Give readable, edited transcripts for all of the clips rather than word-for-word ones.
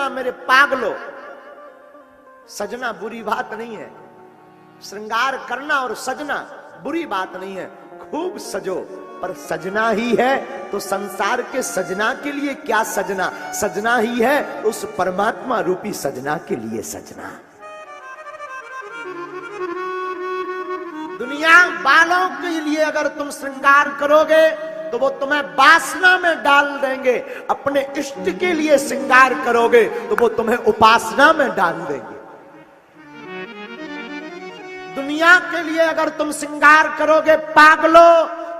करना मेरे पागलो, सजना बुरी बात नहीं है। श्रृंगार करना और सजना बुरी बात नहीं है, खूब सजो, पर सजना ही है तो संसार के सजना के लिए क्या सजना, सजना ही है उस परमात्मा रूपी सजना के लिए सजना। दुनिया वालों के लिए अगर तुम श्रृंगार करोगे तो वो तुम्हें वासना में डाल देंगे, अपने इष्ट के लिए श्रृंगार करोगे तो वो तुम्हें उपासना में डाल देंगे। दुनिया के लिए अगर तुम श्रृंगार करोगे पागलो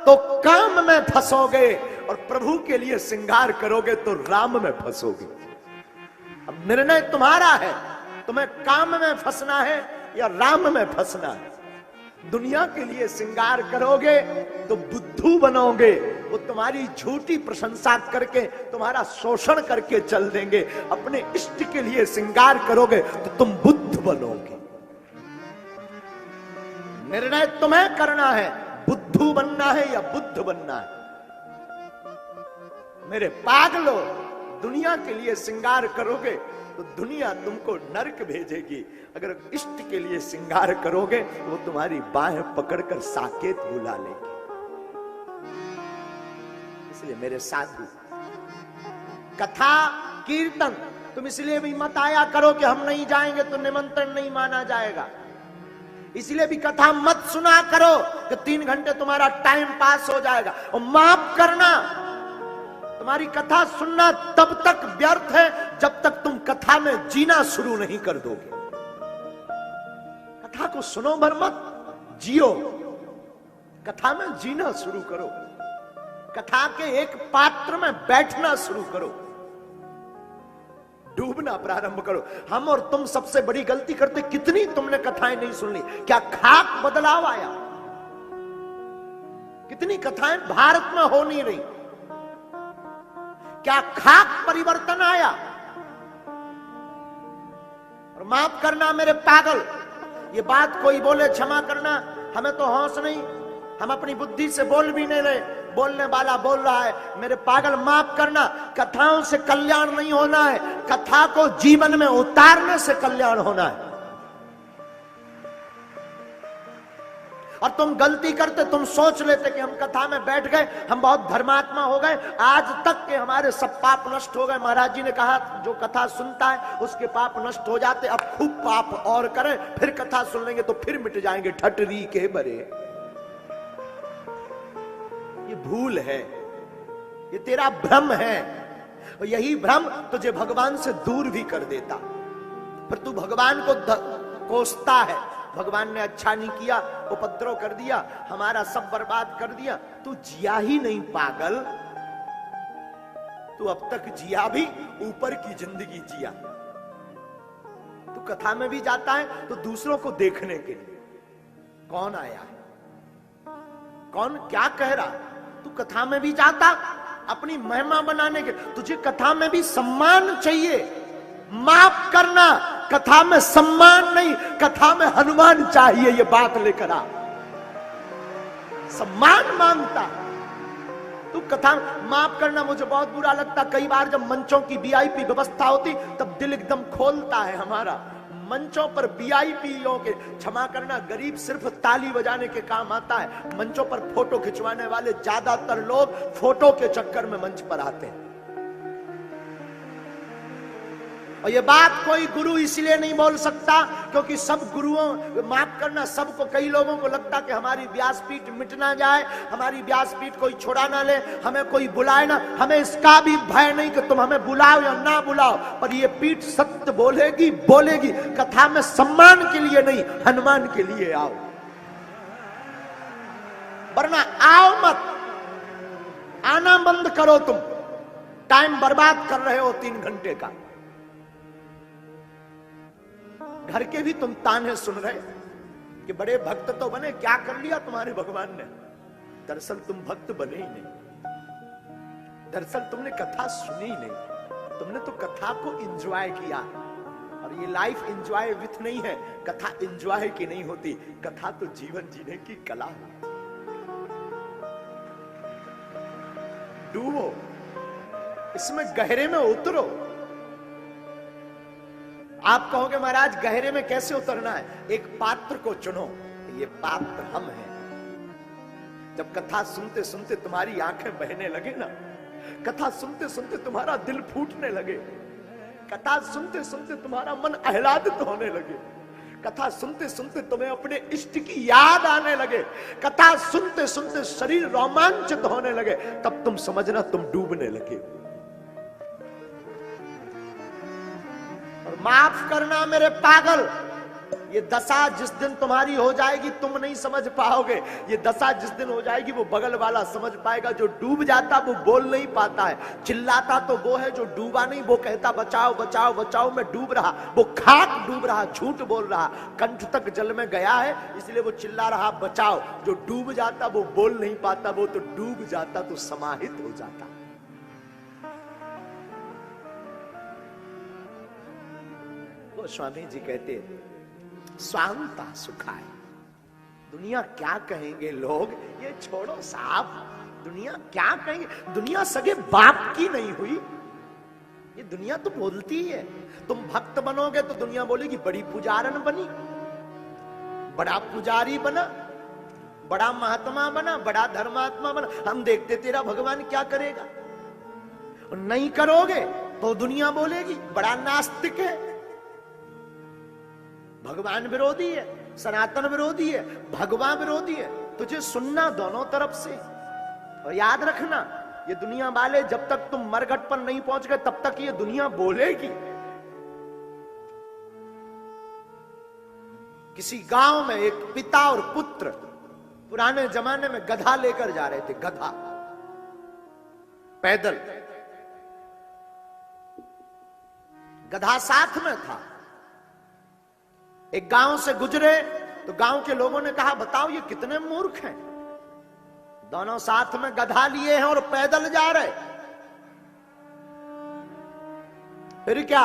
तो काम में फंसोगे, और प्रभु के लिए श्रृंगार करोगे तो राम में फंसोगे। अब निर्णय तुम्हारा है, तुम्हें काम में फंसना है या राम में फंसना है। दुनिया के लिए श्रृंगार करोगे तो बुद्धू बनोगे, वो तुम्हारी झूठी प्रशंसा करके तुम्हारा शोषण करके चल देंगे। अपने इष्ट के लिए श्रृंगार करोगे तो तुम बुद्ध बनोगे। निर्णय तुम्हें करना है, बुद्धू बनना है या बुद्ध बनना है। मेरे पागलो, दुनिया के लिए श्रृंगार करोगे तो दुनिया तुमको नरक भेजेगी, अगर इष्ट के लिए श्रृंगार करोगे वो तुम्हारी बाहें पकड़कर साकेत बुला लेगी। इसलिए मेरे साधु, कथा कीर्तन तुम इसलिए भी मत आया करो कि हम नहीं जाएंगे तो निमंत्रण नहीं माना जाएगा। इसलिए भी कथा मत सुना करो कि 3 घंटे तुम्हारा टाइम पास हो जाएगा। और माफ करना, तुम्हारी कथा सुनना तब तक व्यर्थ है जब तक तुम कथा में जीना शुरू नहीं कर दोगे। कथा को सुनो भर मत, जियो, कथा में जीना शुरू करो, कथा के एक पात्र में बैठना शुरू करो, डूबना प्रारंभ करो। हम और तुम सबसे बड़ी गलती करते, कितनी तुमने कथाएं नहीं सुन ली, क्या खाक बदलाव आया? कितनी कथाएं भारत में हो नहीं रही, क्या खाक परिवर्तन आया? और माफ करना मेरे पागल, ये बात कोई बोले क्षमा करना, हमें तो होश नहीं, हम अपनी बुद्धि से बोल भी नहीं रहे, बोलने वाला बोल रहा है। मेरे पागल माफ करना, कथाओं से कल्याण नहीं होना है, कथा को जीवन में उतारने से कल्याण होना है। और तुम गलती करते, तुम सोच लेते कि हम कथा में बैठ गए, हम बहुत धर्मात्मा हो गए, आज तक के हमारे सब पाप नष्ट हो गए। महाराज जी ने कहा जो कथा सुनता है उसके पाप नष्ट हो जाते, अब खूब पाप और करें, फिर कथा सुन लेंगे तो फिर मिट जाएंगे ठटरी के बरे। ये भूल है, ये तेरा भ्रम है, और यही भ्रम तुझे भगवान से दूर भी कर देता। फिर तू भगवान को कोसता है, भगवान ने अच्छा नहीं किया, उपद्रव कर दिया, हमारा सब बर्बाद कर दिया। तू जिया ही नहीं पागल, तू अब तक जिया भी ऊपर की जिंदगी जिया। तू कथा में भी जाता है तो दूसरों को देखने के लिए, कौन आया है, कौन क्या कह रहा। तू कथा में भी जाता अपनी महिमा बनाने के, तुझे कथा में भी सम्मान चाहिए। माफ करना, कथा में सम्मान नहीं, कथा में हनुमान चाहिए, ये बात लेकर आ। सम्मान मांगता तू कथा। माफ करना, मुझे बहुत बुरा लगता कई बार जब मंचों की वीआईपी व्यवस्था होती तब दिल एकदम खोलता है हमारा। मंचों पर वीआईपीओ के, क्षमा करना, गरीब सिर्फ ताली बजाने के काम आता है। मंचों पर फोटो खिंचवाने वाले ज्यादातर लोग फोटो के चक्कर में मंच पर आते हैं। और ये बात कोई गुरु इसलिए नहीं बोल सकता क्योंकि सब गुरुओं, माफ करना, सबको, कई लोगों को लगता कि हमारी व्यासपीठ मिट ना जाए, हमारी व्यासपीठ कोई छुड़ा ना ले, हमें कोई बुलाए ना। हमें इसका भी भय नहीं कि तुम हमें बुलाओ या ना बुलाओ, पर ये पीठ सत्य बोलेगी, बोलेगी। कथा में सम्मान के लिए नहीं, हनुमान के लिए आओ, वरना आओ मत। आना बंद करो, तुम टाइम बर्बाद कर रहे हो 3 घंटे का। घर के भी तुम ताने सुन रहे कि बड़े भक्त तो बने, क्या कर लिया तुम्हारे भगवान ने। दरअसल तुम भक्त बने ही नहीं, दरअसल तुमने कथा सुनी ही नहीं, तुमने तो कथा को एंजॉय किया। और ये लाइफ एंजॉय विथ नहीं है, कथा एंजॉय की नहीं होती, कथा तो जीवन जीने की कला होती। डूबो इसमें, गहरे में उतरो। आप कहोगे महाराज गहरे में कैसे उतरना है? एक पात्र को चुनो, ये पात्र हम हैं। जब कथा सुनते सुनते तुम्हारी आंखें बहने लगे ना, कथा सुनते सुनते तुम्हारा दिल फूटने लगे, कथा सुनते सुनते तुम्हारा मन आह्लादित होने लगे, कथा सुनते सुनते तुम्हें अपने इष्ट की याद आने लगे, कथा सुनते सुनते शरीर रोमांचित होने लगे, तब तुम समझना तुम डूबने लगे। और माफ करना मेरे पागल, ये दशा जिस दिन तुम्हारी हो जाएगी तुम नहीं समझ पाओगे। ये दशा जिस दिन हो जाएगी वो बगल वाला समझ पाएगा। जो डूब जाता वो बोल नहीं पाता है, चिल्लाता तो वो है, जो डूबा नहीं वो कहता बचाओ बचाओ बचाओ मैं डूब रहा। वो खाक डूब रहा, झूठ बोल रहा, कंठ तक जल में गया है इसलिए वो चिल्ला रहा बचाओ। जो डूब जाता वो बोल नहीं पाता, वो तो डूब जाता तो समाहित हो जाता। वो स्वामी जी कहते स्वांता सुखाय। दुनिया क्या कहेंगे लोग, ये छोड़ो साहब, दुनिया क्या कहेंगे। दुनिया सगे बाप की नहीं हुई, ये दुनिया तो बोलती है। तुम भक्त बनोगे तो दुनिया बोलेगी बड़ी पुजारन बनी, बड़ा पुजारी बना, बड़ा महात्मा बना, बड़ा धर्मात्मा बना। हम देखते तेरा भगवान क्या करेगा। और नहीं करोगे तो दुनिया बोलेगी बड़ा नास्तिक है, भगवान विरोधी है, सनातन विरोधी है, भगवान विरोधी है। तुझे सुनना दोनों तरफ से। और याद रखना ये दुनिया वाले जब तक तुम मरघट पर नहीं पहुंच गए तब तक ये दुनिया बोलेगी। किसी गांव में एक पिता और पुत्र पुराने जमाने में गधा लेकर जा रहे थे, गधा पैदल, गधा साथ में था। एक गांव से गुजरे तो गांव के लोगों ने कहा बताओ ये कितने मूर्ख हैं, दोनों साथ में गधा लिए हैं और पैदल जा रहे। फिर क्या,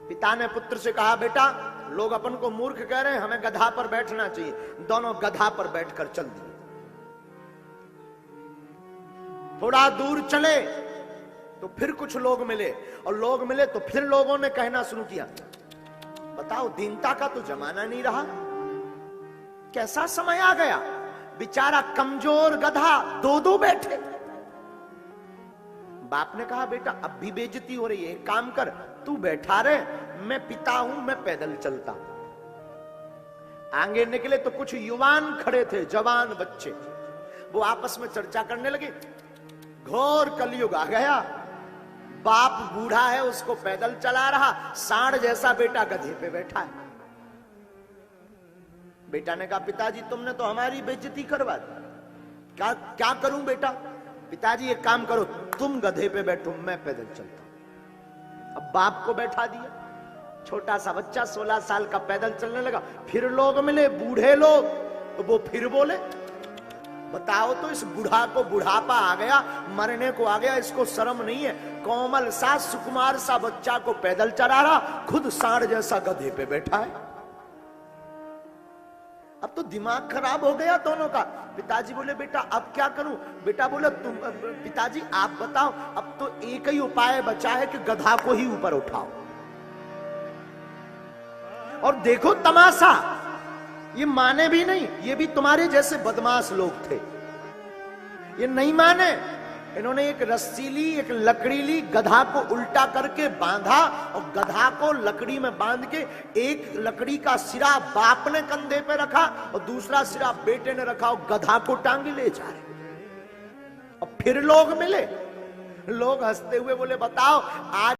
पिता ने पुत्र से कहा बेटा लोग अपन को मूर्ख कह रहे हैं, हमें गधा पर बैठना चाहिए। दोनों गधा पर बैठकर चल दिए। थोड़ा दूर चले तो फिर कुछ लोग मिले, और लोग मिले तो फिर लोगों ने कहना शुरू किया बताओ दीनता का तो जमाना नहीं रहा, कैसा समय आ गया। बेचारा कमजोर गधा दो दो बैठे। बाप ने कहा बेटा अब भी बेइज्जती हो रही है, एक काम कर तू बैठा रहे, मैं पिता हूं, मैं पैदल चलता। आगे निकले तो कुछ युवान खड़े थे, जवान बच्चे, वो आपस में चर्चा करने लगे। घोर कलयुग आ गया, बाप बूढ़ा है उसको पैदल चला रहा, सांड जैसा बेटा गधे पे बैठा है। बेटा ने कहा पिताजी तुमने तो हमारी बेइज्जती करवा दी, क्या करूं बेटा। पिताजी एक काम करो तुम गधे पे बैठो, मैं पैदल चलता हूं। अब बाप को बैठा दिया, छोटा सा बच्चा 16 साल का पैदल चलने लगा। फिर लोग मिले बूढ़े लोग, तो वो फिर बोले बताओ तो इस बूढ़ा को बुढ़ापा आ गया, मरने को आ गया, इसको शर्म नहीं है, कोमल सा सुकुमार सा बच्चा को पैदल चला रहा, खुद सांड जैसा गधे पे बैठा है। अब तो दिमाग खराब हो गया दोनों का। पिताजी बोले बेटा अब क्या करूं। बेटा बोले तुम पिताजी आप बताओ, अब तो एक ही उपाय बचा है कि गधा को ही ऊपर उठाओ। और देखो तमाशा, ये माने भी नहीं, ये भी तुम्हारे जैसे बदमाश लोग थे, ये नहीं माने। इन्होंने एक रस्सीली एक लकड़ी ली, गधा को उल्टा करके बांधा और गधा को लकड़ी में बांध के एक लकड़ी का सिरा बाप ने कंधे पे रखा और दूसरा सिरा बेटे ने रखा और गधा को टांगे ले जा रहे। और फिर लोग मिले, लोग हंसते हुए बोले बताओ आज